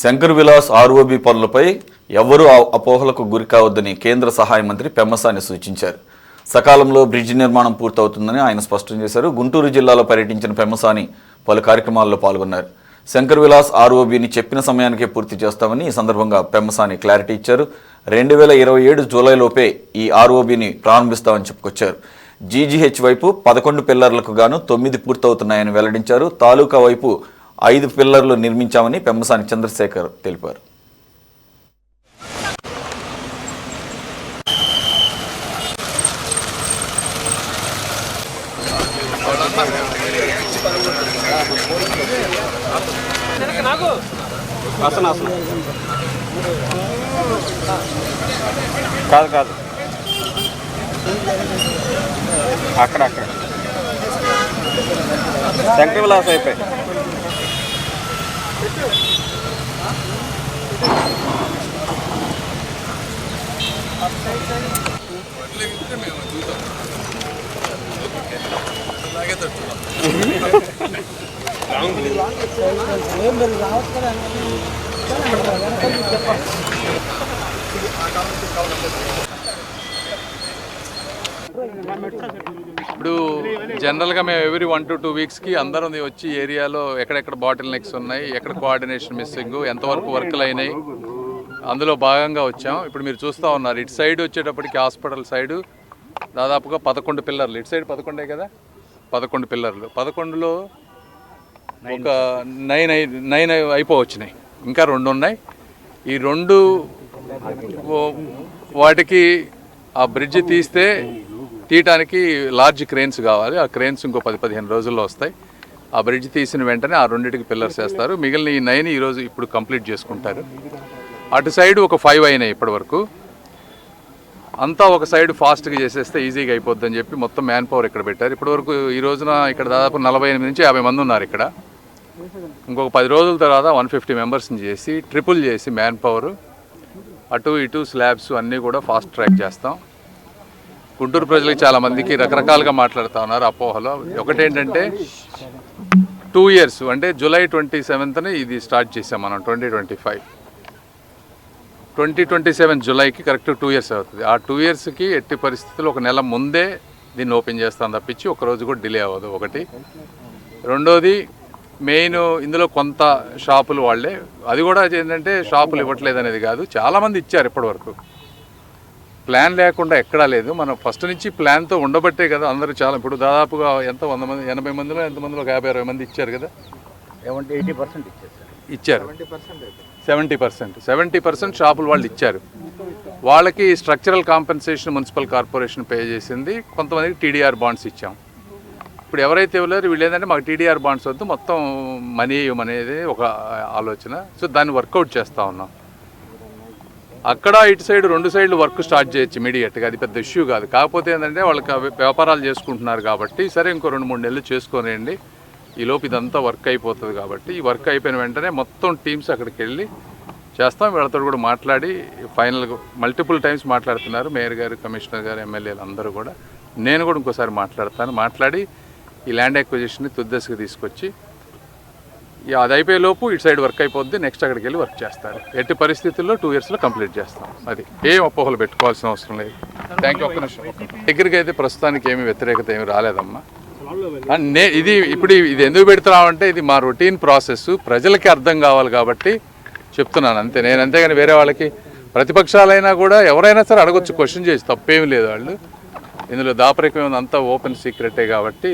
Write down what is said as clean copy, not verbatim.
Shankar Vilas ROB పనులపై ఎవ్వరూ అపోహలకు గురికావద్దని కేంద్ర సహాయ మంత్రి పెమ్మసాని సూచించారు. సకాలంలో బ్రిడ్జి నిర్మాణం పూర్తవుతుందని ఆయన స్పష్టం చేశారు. గుంటూరు జిల్లాలో పర్యటించిన పెమ్మసాని పలు కార్యక్రమాల్లో పాల్గొన్నారు. శంకర్ విలాస్ ఆర్ఓబిని చెప్పిన సమయానికే పూర్తి చేస్తామని ఈ సందర్భంగా పెమ్మసాని క్లారిటీ ఇచ్చారు. 2027 జూలైలోపే ఈ ఆర్ఓబిని ప్రారంభిస్తామని చెప్పుకొచ్చారు. జీజీహెచ్ వైపు 11 పిల్లర్లకు గాను 9 పూర్తవుతున్నాయని వెల్లడించారు. తాలూకా వైపు 5 పిల్లర్లు నిర్మించామని పెమ్మసాని చంద్రశేఖర్ తెలిపారు. కాదు కాదు అక్కడ శంకర్ విలాస్ అయిపోయి ఇప్పుడు జనరల్గా మేము ఎవ్రీ 1 to 2 వీక్స్కి అందరం వచ్చి ఏరియాలో ఎక్కడెక్కడ బాటిల్ నెక్స్ ఉన్నాయి, ఎక్కడ కోఆర్డినేషన్ మిస్సింగ్, ఎంతవరకు వర్క్లు అయినాయి, అందులో భాగంగా వచ్చాం. ఇప్పుడు మీరు చూస్తూ ఉన్నారు, ఇటు సైడ్ వచ్చేటప్పటికి హాస్పిటల్ సైడు దాదాపుగా 11 పిల్లర్లు, ఇటు సైడ్ 11 కదా, 11 పిల్లర్లు, 11లో ఒక 9 అయిపోవచ్చినాయి, ఇంకా 2 ఉన్నాయి. ఈ 2 వాటికి ఆ బ్రిడ్జ్ తీయటానికి లార్జ్ క్రెయిన్స్ కావాలి. ఆ క్రెయిన్స్ ఇంకో 10-15 రోజుల్లో వస్తాయి. ఆ బ్రిడ్జ్ తీసిన వెంటనే ఆ 2టికి పిల్లర్స్ వేస్తారు. మిగిలిన ఈ 9 ఇప్పుడు కంప్లీట్ చేసుకుంటారు. అటు సైడ్ ఒక 5 అయినాయి ఇప్పటి వరకు. అంతా ఒక సైడ్ ఫాస్ట్గా చేసేస్తే ఈజీగా అయిపోద్దని చెప్పి మొత్తం మ్యాన్ పవర్ ఇక్కడ పెట్టారు. ఇప్పటి వరకు ఈ రోజున ఇక్కడ దాదాపు 48 నుంచి 50 మంది ఉన్నారు ఇక్కడ. ఇంకొక 10 రోజుల తర్వాత 150 మెంబర్స్ని చేసి ట్రిపుల్ చేసి మ్యాన్ పవర్ అటు ఇటు స్లాబ్స్ అన్నీ కూడా ఫాస్ట్ ట్రాక్ చేస్తాం. గుంటూరు ప్రజలకు చాలామందికి రకరకాలుగా మాట్లాడుతూ ఉన్నారు అపోహలో. ఒకటేంటంటే 2 years అంటే జూలై 27న ఇది స్టార్ట్ చేసాం మనం. 2027 జూలైకి కరెక్ట్ 2 years అవుతుంది. ఆ 2 yearsకి ఎట్టి పరిస్థితుల్లో ఒక నెల ముందే దీన్ని ఓపెన్ చేస్తాం తప్పించి ఒకరోజు కూడా డిలే అవ్వదు. ఒకటి. రెండోది మెయిన్ ఇందులో కొంత షాపులు వాళ్ళే, అది కూడా ఏంటంటే షాపులు ఇవ్వట్లేదు అనేది కాదు, చాలామంది ఇచ్చారు ఇప్పటివరకు. ప్లాన్ లేకుండా ఎక్కడా లేదు. మనం ఫస్ట్ నుంచి ప్లాన్తో ఉండబట్టే కదా అందరూ చాలా. ఇప్పుడు దాదాపుగా ఎంత 100 మంది, 80 మందిలో ఎంతమందిలో 50-60 మంది ఇచ్చారు కదా. 80% ఇచ్చారు. 70% షాపులు వాళ్ళు ఇచ్చారు. వాళ్ళకి structural compensation municipal corporation pay చేసింది. కొంతమందికి టీడీఆర్ బాండ్స్ ఇచ్చాం. ఇప్పుడు ఎవరైతే ఇవ్వలేరు వీళ్ళు ఏంటంటే మాకు టీడీఆర్ బాండ్స్ వద్దు, మొత్తం మనీ ఇవ్వమనేది ఒక ఆలోచన. సో దాన్ని వర్కౌట్ చేస్తూ ఉన్నాం. అక్కడ ఇటు సైడ్ 2 సైడ్లు వర్క్ స్టార్ట్ చేయొచ్చు ఇమీడియట్గా, అది పెద్ద ఇష్యూ కాదు. కాకపోతే ఏంటంటే వాళ్ళకి వ్యాపారాలు చేసుకుంటున్నారు కాబట్టి సరే ఇంకో 2-3 నెలలు చేసుకోనండి, ఈలోపు ఇదంతా వర్క్ అయిపోతుంది. కాబట్టి ఈ వర్క్ అయిపోయిన వెంటనే మొత్తం టీమ్స్ అక్కడికి వెళ్ళి చేస్తాం. వీళ్ళతో కూడా మాట్లాడి ఫైనల్గా మల్టిపుల్ టైమ్స్ మాట్లాడుతున్నారు మేయర్ గారు, కమిషనర్ గారు, ఎమ్మెల్యేలు అందరూ కూడా. నేను కూడా ఇంకోసారి మాట్లాడి ఈ ల్యాండ్ అక్విజిషన్ని తుద్దశకు తీసుకొచ్చి అది అయిపోయేలోపు ఇటు సైడ్ వర్క్ అయిపోద్ది, నెక్స్ట్ అక్కడికి వెళ్ళి వర్క్ చేస్తారు. ఎట్టి పరిస్థితుల్లో 2 yearsలో కంప్లీట్ చేస్తాం. అది ఏం అపోహలు పెట్టుకోవాల్సిన అవసరం లేదు. Thank you. ఒక్క నిమిషం. దగ్గరికి అయితే ప్రస్తుతానికి ఏమి వ్యతిరేకత ఏమి రాలేదమ్మా. ఇది ఎందుకు పెడుతున్నామంటే ఇది మా రొటీన్ ప్రాసెస్, ప్రజలకి అర్థం కావాలి కాబట్టి చెప్తున్నాను అంతే. నేను అంతేగాని వేరే వాళ్ళకి, ప్రతిపక్షాలైనా కూడా ఎవరైనా సరే అడగొచ్చు, క్వశ్చన్ చేసి తప్పేమీ లేదు. వాళ్ళు ఇందులో దాపరికం అంతా ఓపెన్ సీక్రెటే కాబట్టి